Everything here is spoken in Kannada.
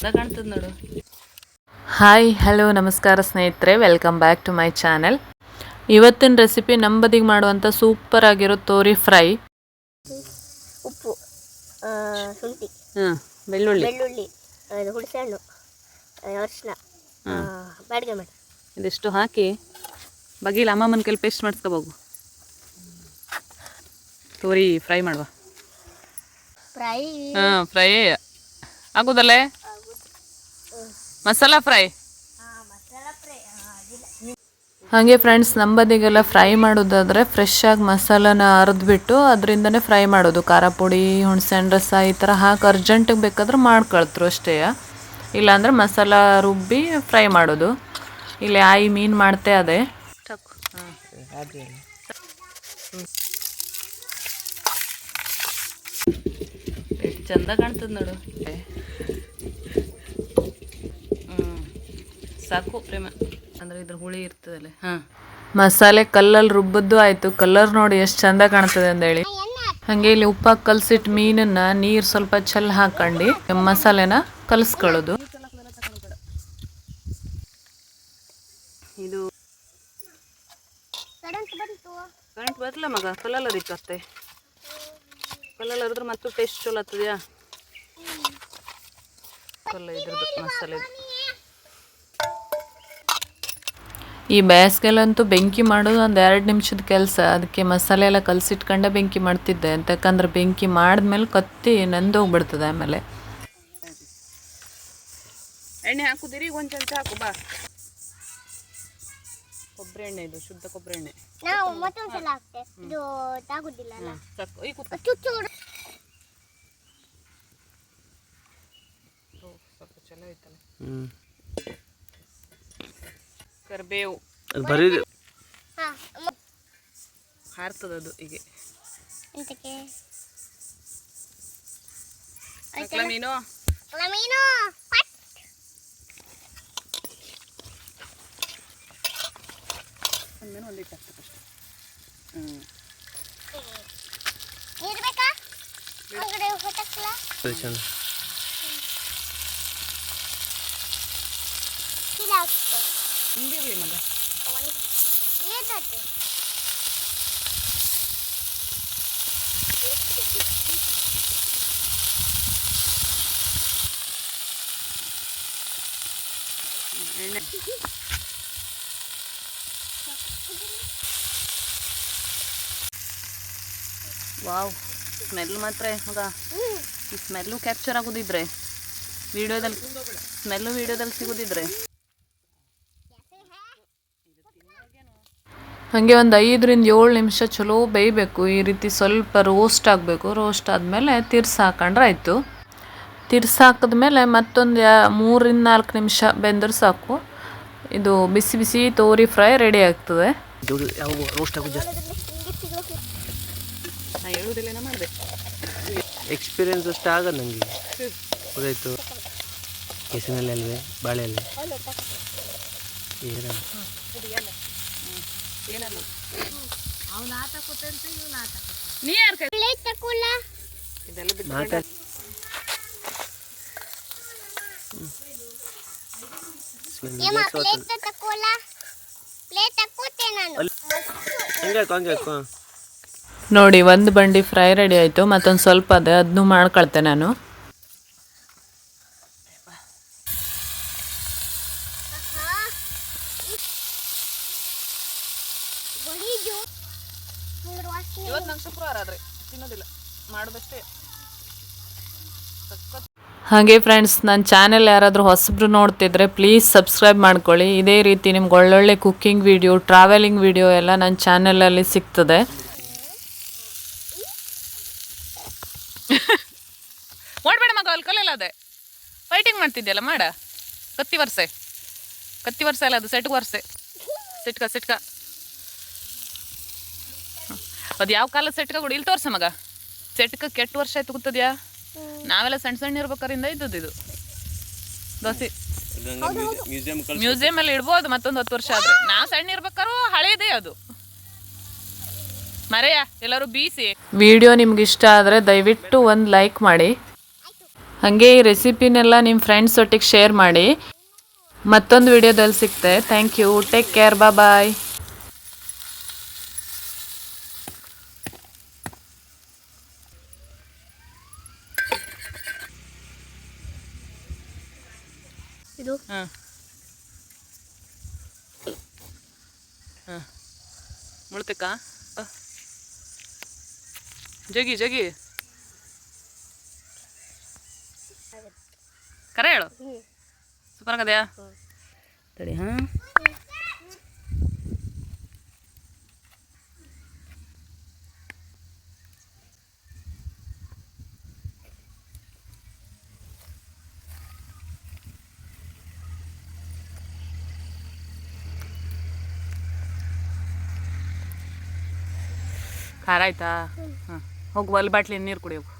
ಕಾಣ್ತದೆ ನೋಡು. ಹಾಯ್ ಹಲೋ ನಮಸ್ಕಾರ ಸ್ನೇಹಿತರೆ, welcome back to my channel. ಇವತ್ತಿನ ರೆಸಿಪಿ ನಮ್ಮ ಬದಿಗೆ ಮಾಡುವಂಥ ಸೂಪರ್ ಆಗಿರೋ ತೋರಿ ಫ್ರೈ. ಉಪ್ಪು, ಶುಂಠಿ, ಬೆಳ್ಳುಳ್ಳಿ, ಹುಣಸೆಹಣ್ಣು, ಅರಿಶಿನ, ಬಾಡಿಗೆ ಮಾಡಿ ಇದಿಷ್ಟು ಹಾಕಿ ಬಗೀಲ ಅಮ್ಮಮ್ಮನ ಕೈಲಿ ಪೇಸ್ಟ್ ಮಾಡಿಸ್ಕೋಬೋಗು. ತೋರಿ ಫ್ರೈ ಮಾಡುವ. ಫ್ರೈ ಆಗೋದಲ್ಲೇ ಮಸಾಲ ಫ್ರೈ. ಹಾಗೆ ಫ್ರೆಂಡ್ಸ್, ನಮ್ಮ ಬದಿಗೆಲ್ಲ ಫ್ರೈ ಮಾಡೋದಾದರೆ ಫ್ರೆಶ್ ಆಗಿ ಮಸಾಲಾನ ಅರೆದ್ಬಿಟ್ಟು ಅದರಿಂದನೇ ಫ್ರೈ ಮಾಡೋದು. ಖಾರ ಪುಡಿ, ಹುಣಸೆಹಣ್ಣು ರಸ ಈ ಥರ ಹಾಕಿ ಅರ್ಜೆಂಟಿಗೆ ಬೇಕಾದ್ರೆ ಮಾಡ್ಕೊಳ್ತರು ಅಷ್ಟೇ. ಇಲ್ಲಾಂದರೆ ಮಸಾಲ ರುಬ್ಬಿ ಫ್ರೈ ಮಾಡೋದು. ಇಲ್ಲಿ ಆಯಿ ಮೀನು ಮಾಡ್ತೆ ಅದೇ. ಚಂದ ಕಾಣ್ತದೆ ನೋಡು. ಸಾಕು ಪ್ರೇಮ, ಅಂದ್ರೆ ಇದ್ರ ಹುಳಿ ಇರ್ತದಲ್ಲ. ಮಸಾಲೆ ಕಲ್ಲಲ್ಲಿ ರುಬ್ಬದ್ದು ಆಯಿತು. ಕಲರ್ ನೋಡಿ ಎಷ್ಟು ಚಂದ ಕಾಣ್ತದೆ ಅಂದೇಳಿ. ಹಾಗೆ ಇಲ್ಲಿ ಉಪ್ಪಾಕಿ ಕಲಸಿಟ್ಟು ಮೀನನ್ನು ನೀರು ಸ್ವಲ್ಪ ಚೆಲ್ಲಿ ಹಾಕೊಂಡು ಮಸಾಲೆನ ಕಲಿಸ್ಕೊಳ್ಳೋದು. ಇದು ಕರೆಂಟ್ ಬರಲ್ಲ ಮಗ, ಕಲ್ಲಲ್ಲಿ ಅರಿಕತ್ತೆ. ಕಲ್ಲಲ್ಲಿ ಅರಿದ್ರೆ ಮತ್ತು ಟೇಸ್ಟ್ ಚಲೋ ಆಗ್ತದ್ಯಾ. ಕಲ್ಲ ಇದ್ರದ್ದು ಮಸಾಲೆ. ಈ ಬೇಸಿಗೆಲ್ಲಂತೂ ಬೆಂಕಿ ಮಾಡೋದು ಒಂದು 2 ನಿಮಿಷದ ಕೆಲಸ. ಅದಕ್ಕೆ ಮಸಾಲೆ ಎಲ್ಲ ಕಲಸಿಟ್ಕೊಂಡೆ ಬೆಂಕಿ ಮಾಡ್ತಿದ್ದೆ. ಯಾಕಂದ್ರೆ ಬೆಂಕಿ ಮಾಡಿದ್ಮೇಲೆ ಕತ್ತಿ ನಂದೋಗ್ಬಿಡ್ತದೆ. ಆಮೇಲೆ ಎಣ್ಣೆ ಹಾಕುದಿರಿ, ಒಂದು ಚಮಚ ಹಾಕು ಬಾ. ಕೊಬ್ಬರಿ ಎಣ್ಣೆ, ಇದು ಶುದ್ಧ ಕೊಬ್ಬರಿ ಎಣ್ಣೆ. ಸ್ವಲ್ಪ ಚಲೋ ಐತಲ್ಲ. ಕರಿಬೇವು ಹಾರ್ತದದು ಹೀಗೆ. ಮೀನು ಒಂದಿಟ್ಟು ಅಷ್ಟೇ. ಹಿಂದಿರ್ಲಿ ಮಗ. ಎಣ್ಣೆ ವಾವ್, ಸ್ಮೆಲ್ ಮಾತ್ರ ಮಗ. ಈ ಸ್ಮೆಲ್ಲು ಕ್ಯಾಪ್ಚರ್ ಆಗೋದಿದ್ರೆ ವಿಡಿಯೋದಲ್ಲಿ ಸಿಗೋದಿದ್ರೆ ಹಾಗೆ ಒಂದು 5ರಿಂದ 7 ನಿಮಿಷ ಚಲೋ ಬೇಯಬೇಕು. ಈ ರೀತಿ ಸ್ವಲ್ಪ ರೋಸ್ಟ್ ಆಗಬೇಕು. ರೋಸ್ಟ್ ಆದಮೇಲೆ ತಿರ್ಸಿ ಹಾಕೊಂಡ್ರೆ ಆಯಿತು. ತಿರ್ಸಿ ಹಾಕಿದ್ಮೇಲೆ ಮತ್ತೊಂದು 3ರಿಂದ 4 ನಿಮಿಷ ಬೆಂದ್ರೆ ಸಾಕು. ಇದು ಬಿಸಿ ಬಿಸಿ ತೋರಿ ಫ್ರೈ ರೆಡಿ ಆಗ್ತದೆ. ಹೇಳುವುದಿಲ್ಲ ಮಾಡಬೇಕು, ಎಕ್ಸ್ಪೀರಿಯನ್ಸ್ ಅಷ್ಟು ಆಗಲ್ಲ ನನಗೆ. ಗೊತ್ತಾಯ್ತು. ಕೆಸಿನಲ್ಲಿ ಅಲ್ವೇ, ಬಾಳೆ ಅಲ್ವೇ ನೋಡಿ, ಒಂದು ಬಂಡಿ ಫ್ರೈ ರೆಡಿ ಆಯಿತು. ಮತ್ತೊಂದು ಸ್ವಲ್ಪ ಅದೇ, ಅದನ್ನು ಮಾಡ್ಕೊಳ್ತೆ ನಾನು. ಇವತ್ತು ನಂಗೆ ಶುಕ್ರವಾರ ಆದರೆ ತಿನ್ನೋದಿಲ್ಲ, ಮಾಡೋದಷ್ಟೇ. ಹಾಗೆ ಫ್ರೆಂಡ್ಸ್, ನನ್ನ ಚಾನೆಲ್ ಯಾರಾದರೂ ಹೊಸಬ್ರು ನೋಡ್ತಿದ್ರೆ ಪ್ಲೀಸ್ ಸಬ್ಸ್ಕ್ರೈಬ್ ಮಾಡ್ಕೊಳ್ಳಿ. ಇದೇ ರೀತಿ ನಿಮ್ಗೆ ಒಳ್ಳೊಳ್ಳೆ ಕುಕ್ಕಿಂಗ್ ವಿಡಿಯೋ, ಟ್ರಾವೆಲಿಂಗ್ ವಿಡಿಯೋ ಎಲ್ಲ ನನ್ನ ಚಾನಲಲ್ಲಿ ಸಿಗ್ತದೆ. ಓಡಬೇಡ ಮಗ, ಅಲ್ಲಿ ಕಲ್ಲೆಲ್ಲ ಅದೇ ಫೈಟಿಂಗ್ ಮಾಡ್ತಿದ್ಯಲ್ಲ, ಮಾಡ. ಕತ್ತಿ ವರ್ಷೆ ಅಲ್ಲ ಅದು, ಸೆಟ್ಗೆ ವರ್ಷೆ. ಸಿಟ್ಕ ಅದು ಯಾವ ಕಾಲ ಸೆಟ್ಕ ಕೊಡಿ. ಇಲ್ಲಿ ತೋರ್ಸ ಮಗ, ಸೆಟ್ಕ ಕೆಟ್ಟ ವರ್ಷ ಆಯ್ತು ಗೊತ್ತದ್ಯಾ. ನಾವೆಲ್ಲ ಸಣ್ಣ ಇರ್ಬೇಕಾರಿಂದ ಇದ್ದದ್ದು ಇದು ದೋಸೆ. ಮ್ಯೂಸಿಯಂ ಅಲ್ಲಿ ಇಡ್ಬೋದು ಮತ್ತೊಂದು 10 ವರ್ಷ ಆದ್ರೆ. ನಾವು ಸಣ್ಣ ಇರ್ಬೇಕಾದ್ರೂ ಹಳೇದೇ ಅದು. ಮರೆಯ ಎಲ್ಲರೂ ಬೀಸಿ. ವಿಡಿಯೋ ನಿಮ್ಗೆ ಇಷ್ಟ ಆದರೆ ದಯವಿಟ್ಟು ಒಂದು ಲೈಕ್ ಮಾಡಿ. ಹಾಗೆ ಈ ರೆಸಿಪಿನೆಲ್ಲ ನಿಮ್ಮ ಫ್ರೆಂಡ್ಸ್ ಒಟ್ಟಿಗೆ ಶೇರ್ ಮಾಡಿ. ಮತ್ತೊಂದು ವಿಡಿಯೋದಲ್ಲಿ ಸಿಗ್ತೆ. Thank you. Take care. Bye. ಇದು ಹಾಂ ಹಾಂ ಮುಳ್ತಕ್ಕ ಜಗಿ ಜಗಿ ಕರೆ ಹೇಳು. ಸೂಪರ್ ಆಗದೆಯಾ? ತಡಿ. ಹಾಂ ಖಾರ ಆಯ್ತಾ? ಹಾಂ ಹೋಗು, ಅಲ್ಲಿ ಬಾಟ್ಲಿ ನೀರು ಕುಡಿಯೋಗು.